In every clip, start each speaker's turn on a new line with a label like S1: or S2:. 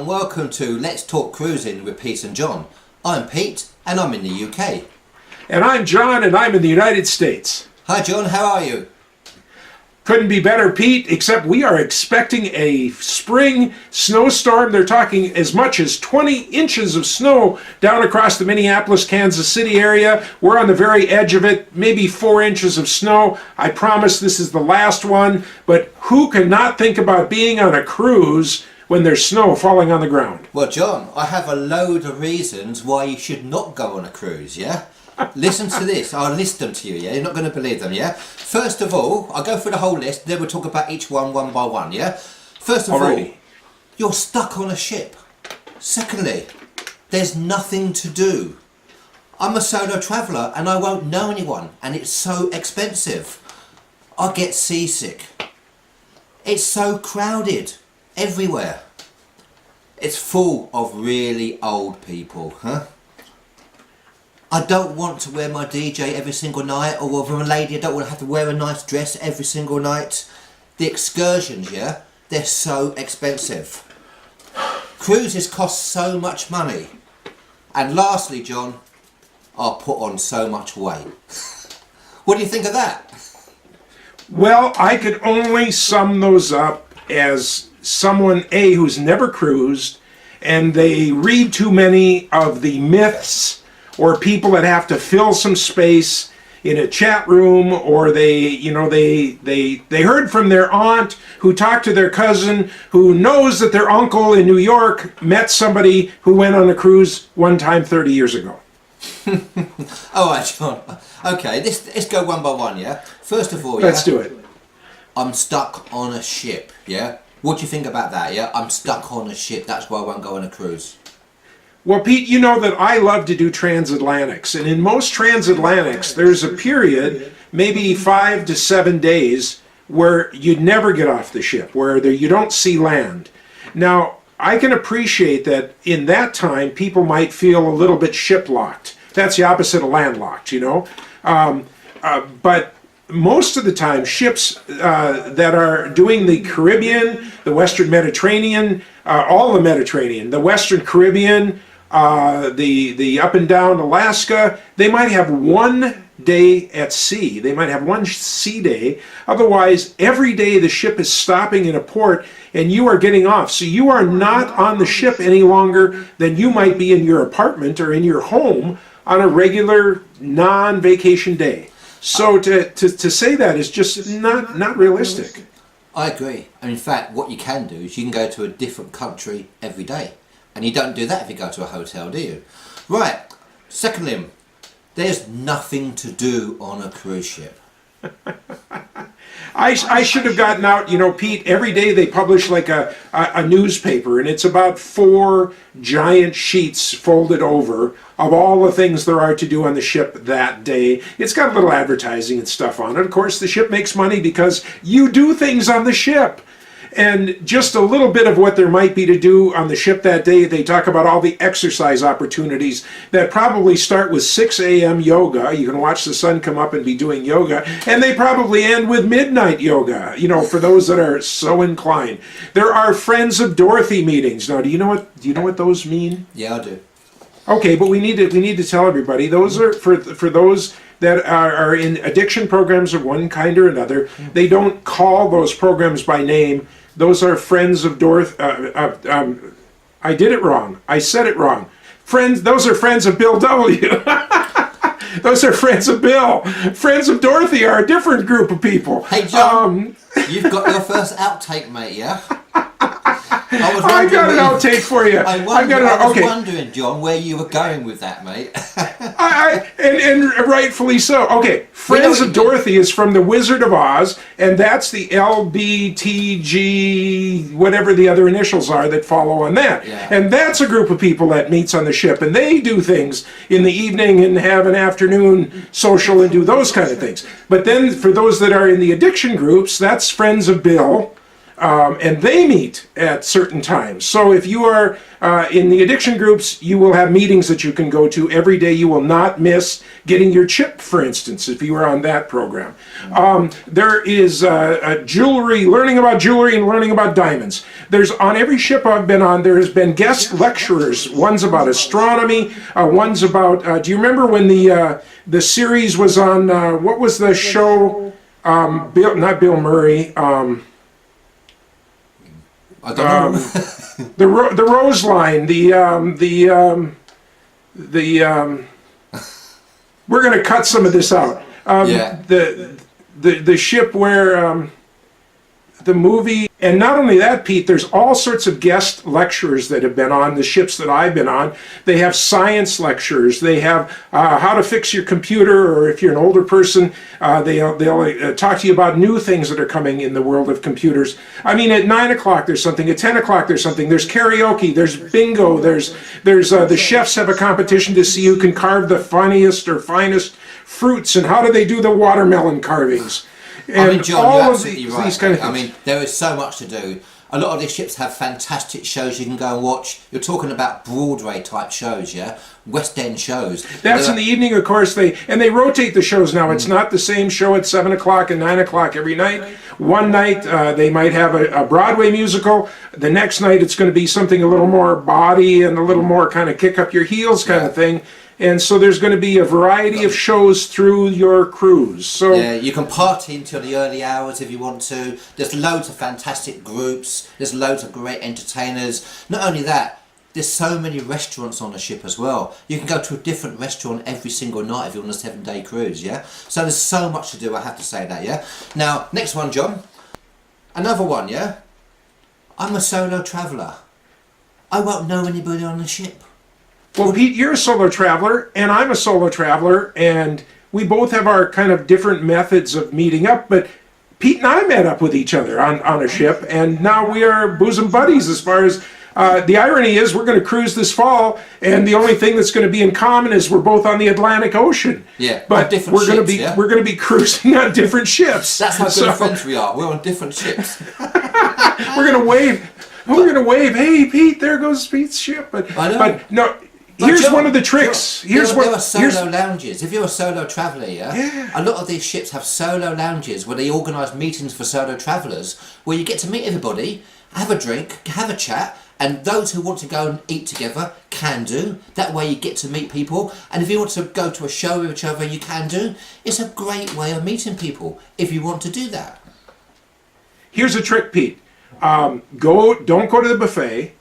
S1: and welcome to Let's Talk Cruising with Pete and John. I'm Pete and I'm in the UK.
S2: And I'm John and I'm in the United States.
S1: Hi John, how are you?
S2: Couldn't be better, Pete, except we are expecting a spring snowstorm. They're talking as much as 20 inches of snow down across the Minneapolis, Kansas City area. We're on the very edge of it, maybe 4 inches of snow. I promise this is the last one, but who cannot think about being on a cruise when there's snow falling on the ground?
S1: Well John, I have a load of reasons why you should not go on a cruise, yeah? Listen to this, I'll list them to you, yeah? You're not going to believe them, yeah? First of all, I'll go through the whole list, then we'll talk about each one by one, yeah? First of all, you're stuck on a ship. Secondly, there's nothing to do. I'm a solo traveller and I won't know anyone, and it's so expensive. I get seasick. It's so crowded everywhere. It's full of really old people, huh? I don't want to wear my DJ every single night, or if I'm a lady, I don't want to have to wear a nice dress every single night. The excursions, yeah, they're so expensive. Cruises cost so much money. And lastly, John, I put on so much weight. What do you think of that?
S2: Well, I could only sum those up as someone, A, who's never cruised, and they read too many of the myths or people that have to fill some space in a chat room, or they heard from their aunt who talked to their cousin who knows that their uncle in New York met somebody who went on a cruise one time 30 years ago.
S1: All right, John. Okay, let's go one by one, yeah? First of all, yeah?
S2: Let's do it.
S1: I'm stuck on a ship, yeah? What do you think about that, yeah? I'm stuck on a ship, that's why I won't go on a cruise.
S2: Well, Pete, you know that I love to do transatlantics, and in most transatlantics, there's a period, maybe 5 to 7 days, where you'd never get off the ship, where you don't see land. Now, I can appreciate that in that time, people might feel a little bit ship-locked. That's the opposite of landlocked, you know? But most of the time, ships that are doing the Caribbean, the Western Mediterranean, all the Mediterranean, the Western Caribbean, the up and down Alaska, they might have 1 day at sea. They might have one sea day. Otherwise, every day the ship is stopping in a port and you are getting off. So you are not on the ship any longer than you might be in your apartment or in your home on a regular non-vacation day. So to say that is just not realistic.
S1: I agree. And in fact, what you can do is you can go to a different country every day. And you don't do that if you go to a hotel, do you? Right. Secondly, there's nothing to do on a cruise ship.
S2: I should have gotten out, you know, Pete, every day they publish like a newspaper, and it's about 4 giant sheets folded over of all the things there are to do on the ship that day. It's got a little advertising and stuff on it. Of course, the ship makes money because you do things on the ship. And just a little bit of what there might be to do on the ship that day. They talk about all the exercise opportunities that probably start with 6 a.m. yoga. You can watch the sun come up and be doing yoga. And they probably end with midnight yoga, you know, for those that are so inclined. There are Friends of Dorothy meetings. Now, do you know what those mean?
S1: Yeah, I do.
S2: Okay, but we need to tell everybody. Those are for those that are in addiction programs of one kind or another. They don't call those programs by name. Those are Friends of Dorothy. I did it wrong. I said it wrong. Those are Friends of Bill W. Those are Friends of Bill. Friends of Dorothy are a different group of people.
S1: Hey, John, you've got your first outtake, mate, yeah?
S2: I got an outtake for you.
S1: I was wondering, John, where you were going with that, mate.
S2: and rightfully so. Okay, Friends of Dorothy is from The Wizard of Oz, and that's the LBTG, whatever the other initials are that follow on that.
S1: Yeah.
S2: And that's a group of people that meets on the ship, and they do things in the evening and have an afternoon social and do those kind of things. But then for those that are in the addiction groups, that's Friends of Bill. and they meet at certain times. So if you are in the addiction groups, you will have meetings that you can go to every day. You will not miss getting your chip, for instance, if you are on that program. There is jewelry, learning about jewelry and learning about diamonds. There's, on every ship I've been on, there has been guest lecturers. One's about astronomy, one's about, do you remember when the series was on, what was the show? Not Bill Murray.
S1: I don't know.
S2: The Rose Line, we're going to cut some of this out.
S1: Yeah.
S2: The ship where the movie, and not only that, Pete, there's all sorts of guest lecturers that have been on the ships that I've been on. They have science lectures. They have how to fix your computer, or if you're an older person, they'll talk to you about new things that are coming in the world of computers. I mean, at 9 o'clock there's something, at 10 o'clock there's something, there's karaoke, there's bingo, there's the chefs have a competition to see who can carve the funniest or finest fruits, and how do they do the watermelon carvings. And
S1: I mean, John,
S2: all
S1: you're
S2: of
S1: absolutely right.
S2: these kind of
S1: I
S2: things.
S1: mean, there is so much to do. A lot of these ships have fantastic shows you can go and watch. You're talking about Broadway type shows, yeah? West End shows.
S2: That's in the evening, of course. They rotate the shows now. It's not the same show at 7 o'clock and 9 o'clock every night. One night they might have a Broadway musical. The next night it's going to be something a little more body and a little more kind of kick up your heels kind of thing. And so there's going to be a variety of shows through your cruise. So
S1: yeah, you can party until the early hours if you want to. There's loads of fantastic groups. There's loads of great entertainers. Not only that, there's so many restaurants on the ship as well. You can go to a different restaurant every single night if you're on a 7-day cruise, yeah? So there's so much to do, I have to say that, yeah? Now, next one, John. Another one, yeah? I'm a solo traveller. I won't know anybody on the ship.
S2: well, Pete, you're a solo traveler, and I'm a solo traveler, and we both have our kind of different methods of meeting up, but Pete and I met up with each other on a ship, and now we are bosom buddies as far as, the irony is we're going to cruise this fall, and the only thing that's going to be in common is we're both on the Atlantic Ocean.
S1: Yeah,
S2: but
S1: on different
S2: we're going to
S1: ships,
S2: be
S1: yeah?
S2: we're going to be cruising on different ships.
S1: That's how good
S2: So,
S1: friends we are. We're on different ships.
S2: we're going to wave. We're going to wave. Hey, Pete, there goes Pete's ship. But
S1: I know.
S2: but no.
S1: But
S2: Here's
S1: John,
S2: one of the tricks.
S1: John,
S2: Here's
S1: there are
S2: what.
S1: solo
S2: Here's,
S1: lounges. If you're a solo traveller,
S2: Yeah.
S1: a lot of these ships have solo lounges where they organise meetings for solo travellers where you get to meet everybody, have a drink, have a chat, and those who want to go and eat together can do. That way you get to meet people, and if you want to go to a show with each other, you can do. It's a great way of meeting people if you want to do that.
S2: here's a trick, Pete. Don't go to the buffet.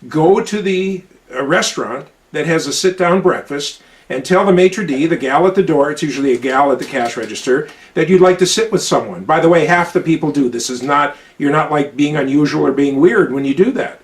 S2: Go to the restaurant that has a sit-down breakfast and tell the maitre d', the gal at the door, it's usually a gal at the cash register, that you'd like to sit with someone. By the way, half the people do. This is not, you're not like being unusual or being weird when you do that.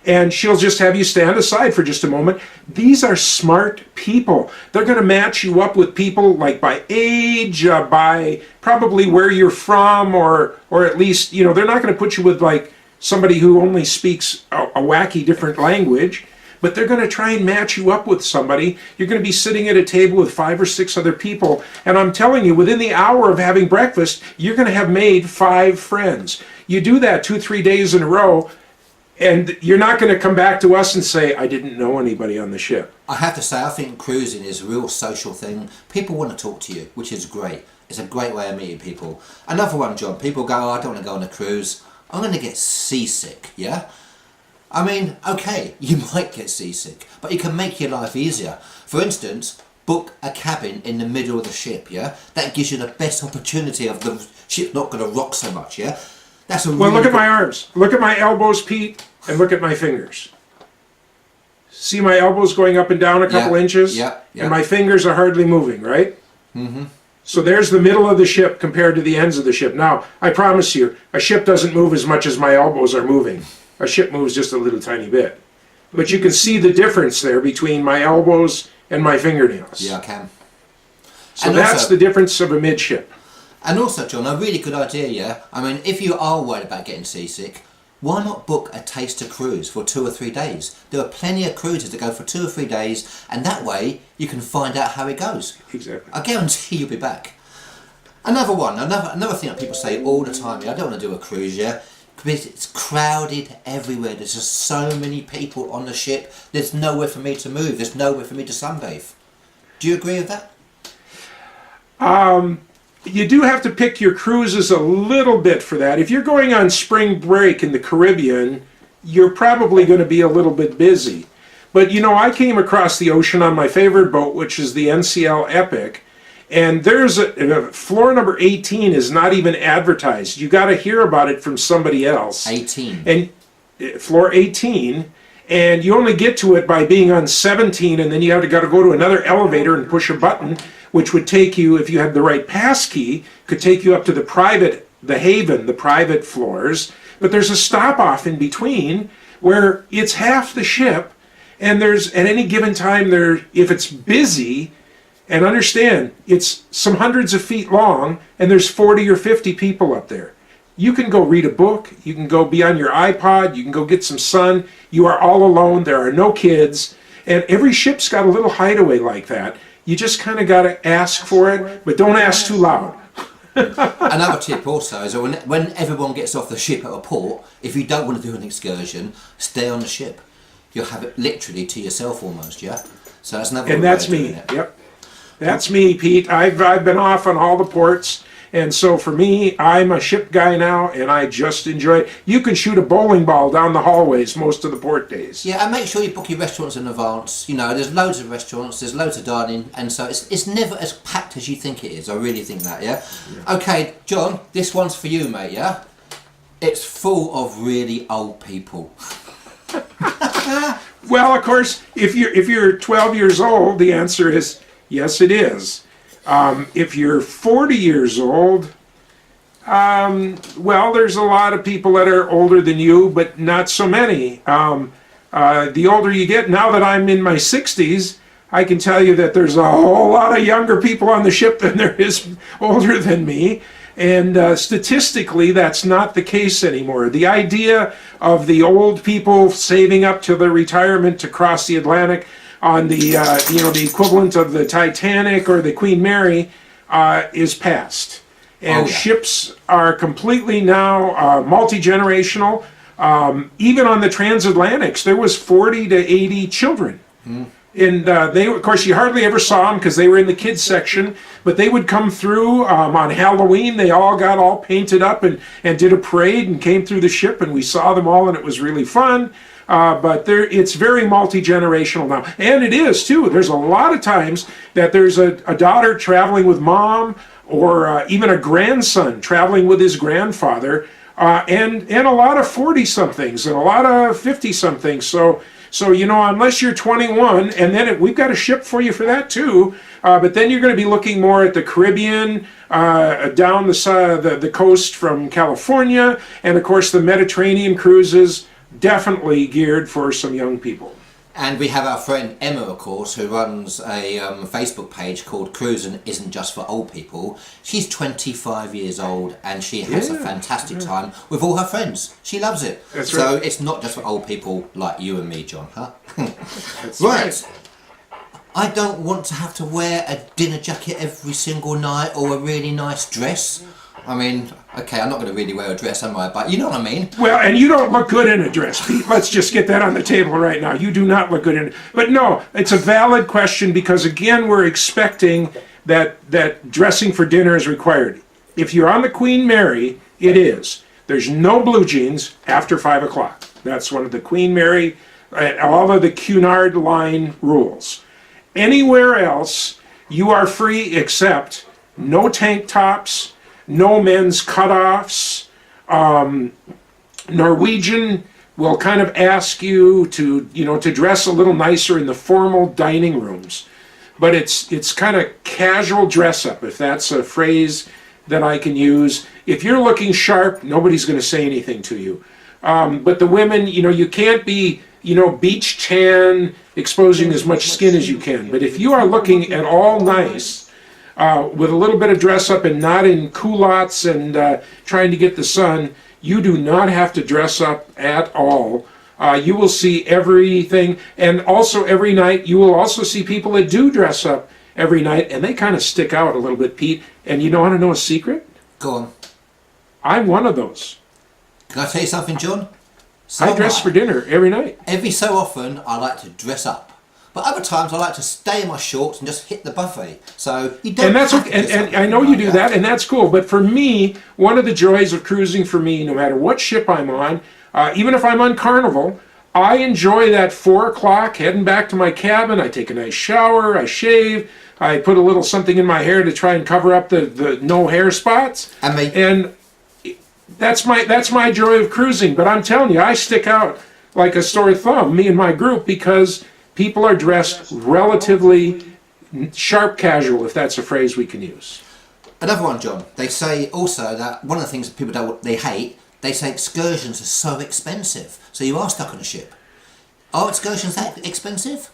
S2: And she'll just have you stand aside for just a moment. These are smart people. They're going to match you up with people like by age, by probably where you're from, or at least, you know, they're not going to put you with like somebody who only speaks a wacky different language, but they're going to try and match you up with somebody. You're going to be sitting at a table with 5 or 6 other people, and I'm telling you, within the hour of having breakfast, you're going to have made 5 friends. You do that 2-3 days in a row, and you're not going to come back to us and say, I didn't know anybody on the ship.
S1: I have to say, I think cruising is a real social thing. People want to talk to you, which is great. It's a great way of meeting people. Another one, John, people go, oh, I don't want to go on a cruise. I'm going to get seasick, yeah? I mean, okay, you might get seasick, but you can make your life easier. For instance, book a cabin in the middle of the ship, yeah? That gives you the best opportunity of the ship not going to rock so much, yeah? That's a
S2: Well,
S1: really
S2: look at
S1: good-
S2: my arms. Look at my elbows, Pete, and look at my fingers. See my elbows going up and down a couple
S1: Yeah,
S2: inches?
S1: yeah, yeah.
S2: And my fingers are hardly moving, right? Mm-hmm. So there's the middle of the ship compared to the ends of the ship. Now, I promise you, a ship doesn't move as much as my elbows are moving. A ship moves just a little tiny bit. But you can see the difference there between my elbows and my fingernails.
S1: Yeah, I can.
S2: So
S1: And
S2: that's
S1: also-
S2: the difference of a midship.
S1: And also, John, a really good idea, yeah? I mean, if you are worried about getting seasick, why not book a taster cruise for 2 or 3 days? There are plenty of cruises that go for 2 or 3 days, and that way you can find out how it goes.
S2: Exactly.
S1: I guarantee you'll be back. Another one, another thing that people say all the time, yeah, I don't want to do a cruise, yeah? because it's crowded everywhere. There's just so many people on the ship. There's nowhere for me to move. There's nowhere for me to sunbathe. Do you agree with that?
S2: You do have to pick your cruises a little bit for that. If you're going on spring break in the Caribbean, you're probably going to be a little bit busy. But you know, I came across the ocean on my favorite boat, which is the NCL Epic, and there's a floor number 18 is not even advertised. You got to hear about it from somebody else.
S1: 18.
S2: And floor 18, and you only get to it by being on 17, and then you got to go to another elevator and push a button, which would take you, if you had the right pass key, could take you up to the Haven, the private floors. But there's a stop off in between where it's half the ship, and there's at any given time there, if it's busy, and understand it's some hundreds of feet long, and there's 40 or 50 people up there. You can go read a book, you can go be on your iPod, you can go get some sun. You are all alone, there are no kids, and every ship's got a little hideaway like that. You just kind of got to ask for it, but don't ask too loud.
S1: Another tip also is that when everyone gets off the ship at a port, if you don't want to do an excursion, stay on the ship. You'll have it literally to yourself almost, yeah? So that's another
S2: And
S1: way
S2: that's
S1: of doing
S2: me,
S1: it.
S2: yep. That's me, Pete. I've been off on all the ports, and so for me, I'm a ship guy now, and I just enjoy it. You can shoot a bowling ball down the hallways most of the port days.
S1: Yeah, and make sure you book your restaurants in advance. You know, there's loads of restaurants, there's loads of dining, and so it's never as packed as you think it is. I really think that, yeah? Okay, John, this one's for you, mate, yeah? It's full of really old people.
S2: Well, of course, if you're 12 years old, the answer is yes, it is. If you're 40 years old, well, there's a lot of people that are older than you, but not so many. The older you get, now that I'm in my 60s, I can tell you that there's a whole lot of younger people on the ship than there is older than me. And statistically, that's not the case anymore. The idea of the old people saving up to their retirement to cross the Atlantic on the the equivalent of the Titanic or the Queen Mary is past. And ships are completely now multi-generational. Even on the transatlantics, there was 40 to 80 children. And they, of course, you hardly ever saw them because they were in the kids section, but they would come through on Halloween. They all got all painted up and did a parade and came through the ship, and we saw them all, and it was really fun. But it's very multi-generational now. And it is, too. There's a lot of times that there's a daughter traveling with mom, or even a grandson traveling with his grandfather, and a lot of 40-somethings and a lot of 50-somethings. So, you know, unless you're 21, and then we've got a ship for you for that too, but then you're going to be looking more at the Caribbean, down the coast from California, and of course the Mediterranean cruises, definitely geared for some young people.
S1: And we have our friend Emma, of course, who runs a Facebook page called Cruising Isn't Just for Old People. She's 25 years old, and she has a fantastic time with all her friends. She loves it.
S2: That's
S1: so
S2: right.
S1: it's not just for old people like you and me, John, huh?
S2: That's
S1: right. I don't want to have to wear a dinner jacket every single night or a really nice dress. I mean, okay, I'm not going to really wear a dress, am I? But you know what I mean.
S2: Well, and you don't look good in a dress, Pete. Let's just get that on the table right now. You do not look good in it. But no, it's a valid question because, again, we're expecting that dressing for dinner is required. If you're on the Queen Mary, it is. There's no blue jeans after 5 o'clock. That's one of the Queen Mary, all of the Cunard line rules. Anywhere else, you are free except no tank tops, no men's cutoffs. Norwegian will kind of ask you to dress a little nicer in the formal dining rooms, but it's kind of casual dress up, if that's a phrase that I can use. If you're looking sharp, nobody's going to say anything to you. But the women, you can't be beach tan, exposing as much skin as you can. But if you are looking at all nice, with a little bit of dress up and not in culottes and trying to get the sun, you do not have to dress up at all. You will see everything, and also every night you will also see people that do dress up every night, and they kind of stick out a little bit, Pete. And you want to know a secret?
S1: Go on.
S2: I'm one of those.
S1: Can I tell you something, John? So
S2: I dress for dinner every night.
S1: Every so often, I like to dress up. But other times, I like to stay in my shorts and just hit the buffet. So you don't.
S2: And that's
S1: have to
S2: okay.
S1: dress
S2: And
S1: up
S2: I know you
S1: like
S2: do that, and that's cool. But for me, one of the joys of cruising for me, no matter what ship I'm on, even if I'm on Carnival, I enjoy that 4 o'clock heading back to my cabin. I take a nice shower, I shave, I put a little something in my hair to try and cover up the no hair spots. And that's my joy of cruising. But I'm telling you, I stick out like a sore thumb, me and my group, because people are dressed relatively sharp casual, if that's a phrase we can use.
S1: Another one, John. They say also that one of the things that people they hate, they say excursions are so expensive. So you are stuck on a ship. Are excursions that expensive?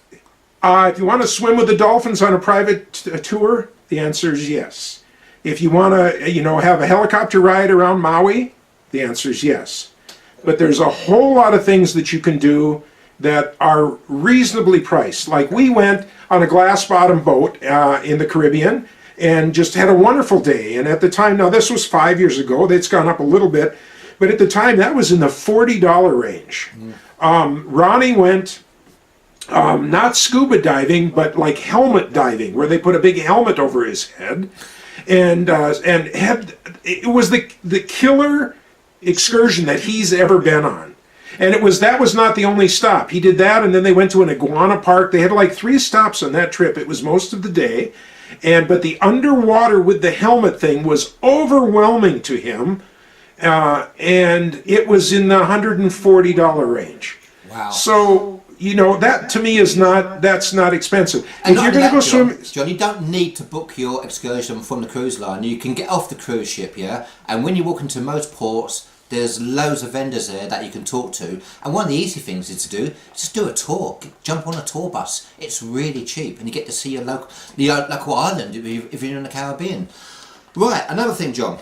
S2: If you want to swim with the dolphins on a private tour, the answer is yes. If you want to, have a helicopter ride around Maui, the answer is yes. But there's a whole lot of things that you can do that are reasonably priced. Like we went on a glass bottom boat in the Caribbean and just had a wonderful day. And at the time, now this was 5 years ago, it's gone up a little bit, but at the time that was in the $40 range. Ronnie went not scuba diving, but like helmet diving, where they put a big helmet over his head, and it was the killer excursion that he's ever been on. And that was not the only stop. He did that, and then they went to an iguana park. They had like 3 stops on that trip. It was most of the day, but the underwater with the helmet thing was overwhelming to him, and it was in the $140 range.
S1: Wow.
S2: So that to me that's not expensive.
S1: And
S2: if you're going to go swim,
S1: John, you don't need to book your excursion from the cruise line. You can get off the cruise ship, yeah? And when you walk into most ports, there's loads of vendors there that you can talk to. And one of the easy things is to do, just do a tour. Jump on a tour bus. It's really cheap, and you get to see your local island if you're in the Caribbean. Right, another thing, John.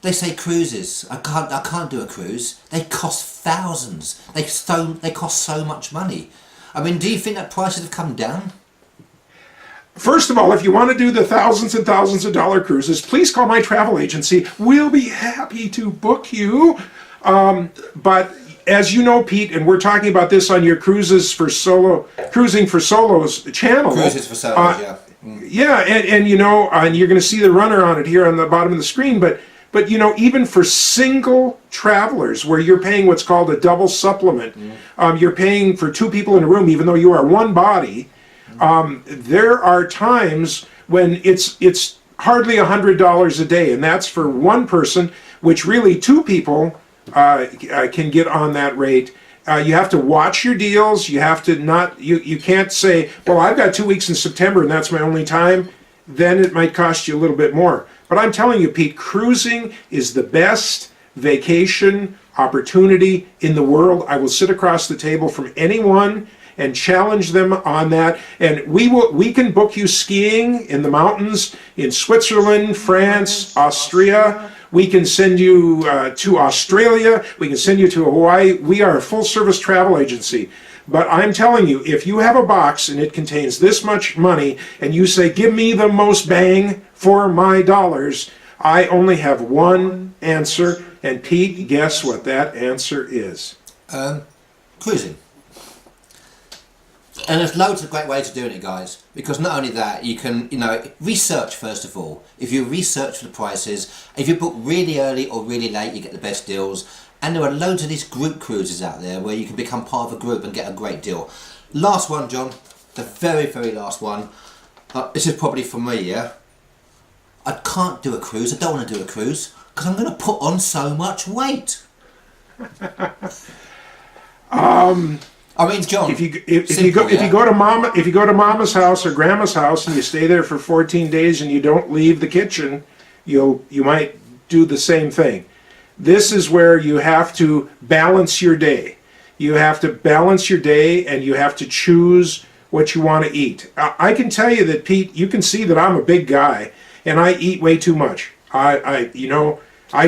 S1: They say cruises. I can't do a cruise. They cost thousands. They cost so much money. I mean, do you think that prices have come down?
S2: First of all, if you want to do the thousands and thousands of dollar cruises, please call my travel agency. We'll be happy to book you. But as you know, Pete, and we're talking about this on your Cruising for Solos channel.
S1: Cruises for Solos, yeah.
S2: Yeah, and you're going to see the runner on it here on the bottom of the screen, but even for single travelers where you're paying what's called a double supplement, you're paying for 2 people in a room even though you are one body. There are times when it's hardly $100 a day, and that's for one person, which really 2 people can get on that rate. You have to watch your deals. You have to you can't say, well, I've got 2 weeks in September and that's my only time. Then it might cost you a little bit more. But I'm telling you, Pete, cruising is the best vacation opportunity in the world. I will sit across the table from anyone and challenge them on that. And we can book you skiing in the mountains in Switzerland, France, Austria. We can send you to Australia. We can send you to Hawaii. We are a full-service travel agency. But I'm telling you, if you have a box and it contains this much money and you say, give me the most bang for my dollars, I only have one answer. And Pete, guess what that answer is?
S1: Cruising. And there's loads of great ways of doing it, guys. Because not only that, you can, research first of all. If you research for the prices, if you book really early or really late, you get the best deals. And there are loads of these group cruises out there where you can become part of a group and get a great deal. Last one, John. The very, very last one. This is probably for me, yeah? I can't do a cruise. I don't want to do a cruise because I'm going to put on so much weight. I mean, John.
S2: If you go to Mama's house or Grandma's house and you stay there for 14 days and you don't leave the kitchen, you might do the same thing. This is where you have to balance your day. You have to balance your day and you have to choose what you want to eat. I can tell you that, Pete, you can see that I'm a big guy and I eat way too much. I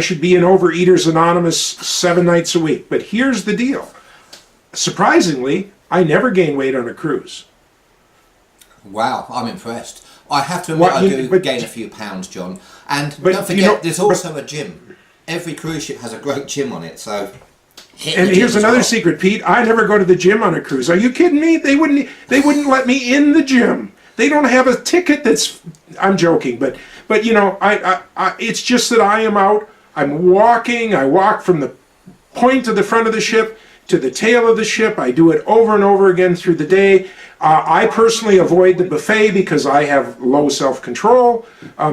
S2: should be in Overeaters Anonymous 7 nights a week. But here's the deal. Surprisingly, I never gain weight on a cruise.
S1: Wow, I'm impressed. I have to admit, I do gain a few pounds, John. And don't forget, there's also a gym. every cruise ship has a great gym on it, so.
S2: And here's another secret, Pete. I never go to the gym on a cruise. Are you kidding me? They wouldn't let me in the gym. They don't have a ticket that's, I'm joking, but you know, it's just that I am out, I'm walking, I walk from the point to the front of the ship to the tail of the ship. I do it over and over again through the day. I personally avoid the buffet because I have low self-control,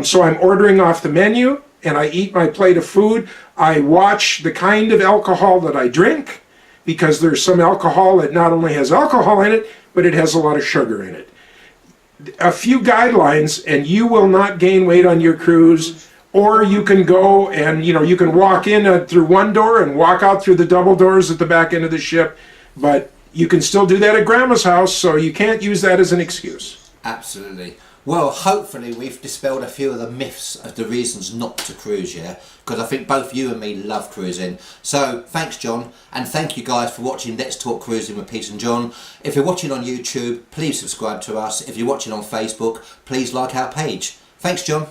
S2: so I'm ordering off the menu and I eat my plate of food. I watch the kind of alcohol that I drink because there's some alcohol that not only has alcohol in it, but it has a lot of sugar in it. A few guidelines and you will not gain weight on your cruise, or you can go and, you know, you can walk in through one door and walk out through the double doors at the back end of the ship, but you can still do that at Grandma's house, so you can't use that as an excuse.
S1: Absolutely. Well, hopefully we've dispelled a few of the myths of the reasons not to cruise, yeah? Because I think both you and me love cruising. So, thanks, John, and thank you guys for watching Let's Talk Cruising with Pete and John. If you're watching on YouTube, please subscribe to us. If you're watching on Facebook, please like our page. Thanks, John.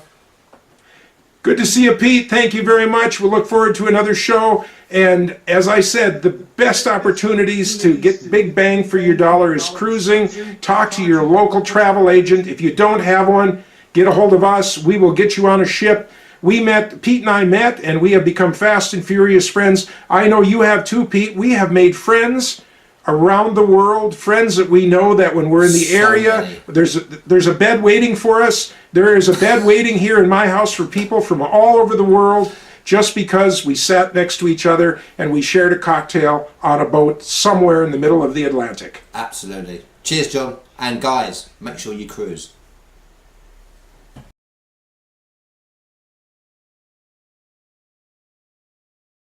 S2: Good to see you, Pete. Thank you very much. We'll look forward to another show. And as I said, the best opportunities to get big bang for your dollar is cruising. Talk to your local travel agent. If you don't have one, get a hold of us. We will get you on a ship. Pete and I met, and we have become fast and furious friends. I know you have too, Pete. We have made friends around the world, friends that we know that when we're in the area, there's a bed waiting for us. There is a bed waiting here in my house for people from all over the world, just because we sat next to each other and we shared a cocktail on a boat somewhere in the middle of the Atlantic.
S1: Absolutely. Cheers, John. And guys, make sure you cruise.